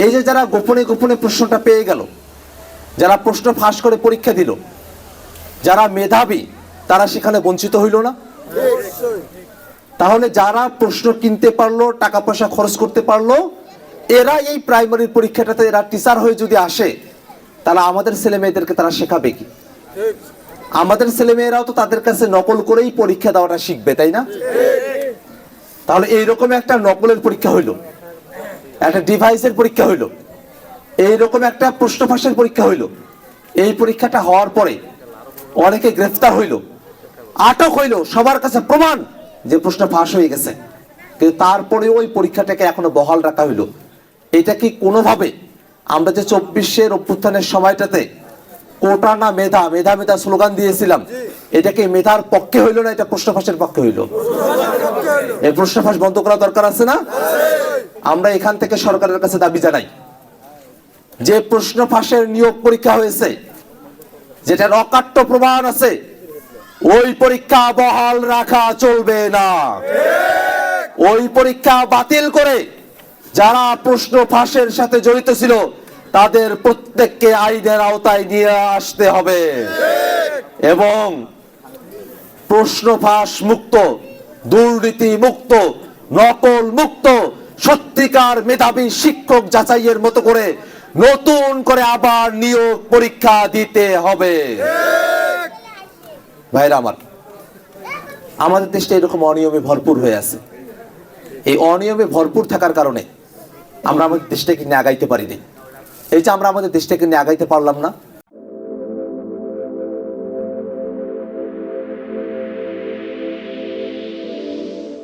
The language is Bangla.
এই যে যারা গোপনে গোপনে প্রশ্নটা পেয়ে গেল, যারা প্রশ্ন ফাঁস করে পরীক্ষা দিল, যারা মেধাবী, তারা সেখানে বঞ্চিত হইল না? তাহলে যারা প্রশ্ন কিনতে পারলো, টাকা পয়সা খরচ করতে পারলো, এরা এই প্রাইমারির পরীক্ষাটাতে এরা টিচার হয়ে যদি আসে, তাহলে আমাদের ছেলে মেয়েদেরকে তারা শেখাবে কি? আমাদের ছেলে মেয়েরাও তো তাদের কাছে নকল করেই পরীক্ষা দেওয়াটা শিখবে, তাই না? তাহলে এইরকম একটা নকলের পরীক্ষা হইলো, একটা ডিভাইসের পরীক্ষা হইলো, এইরকম একটা প্রশ্ন ফাঁসের পরীক্ষা হইলো। এই পরীক্ষাটা হওয়ার পরে অনেকে গ্রেফতার হইল, আটক হইল, সবার কাছে প্রমাণ যে প্রশ্ন ফাঁস হয়ে গেছে, কিন্তু তারপরে ওই পরীক্ষাটাকে এখনো বহাল রাখা হইল। এটা কি কোনোভাবে আমরা যে 24-এর অভ্যুত্থানের সময়টাতে কোটা না মেধা, মেধা মেধা স্লোগান দিয়েছিলাম, এটা কি মেধার পক্ষে হইল না এটা প্রশ্ন ফাঁসের পক্ষে হইল? এই প্রশ্ন ফাঁস বন্ধ করা দরকার আছে না? আমরা এখান থেকে সরকারের কাছে দাবি জানাই যে প্রশ্ন ফাঁসের নিয়োগ পরীক্ষা হয়েছে, যেটার অকাট্য প্রমাণ আছে, ওই পরীক্ষা বহাল রাখা চলবে না। ওই পরীক্ষা বাতিল করে যারা প্রশ্ন ফাঁসের সাথে জড়িত ছিল তাদের প্রত্যেককে আইনের আওতায় নিয়ে আসতে হবে এবং প্রশ্ন ফাঁস মুক্ত, দুর্নীতি মুক্ত, নকল মুক্ত, সত্যিকার মেধাবী শিক্ষক যাচাইয়ের মতো করে নতুন করে আবার নিয়োগ পরীক্ষা দিতে হবে। ভাইরা আমার, আমাদের দেশটা এরকম অনিয়মে ভরপুর হয়ে আছে। এই অনিয়মে ভরপুর থাকার কারণে আমরা আমাদের দেশটাকে নিয়ে আগাইতে পারিনি। এই যে আমরা আমাদের দেশটাকে নিয়ে আগাইতে পারলাম না,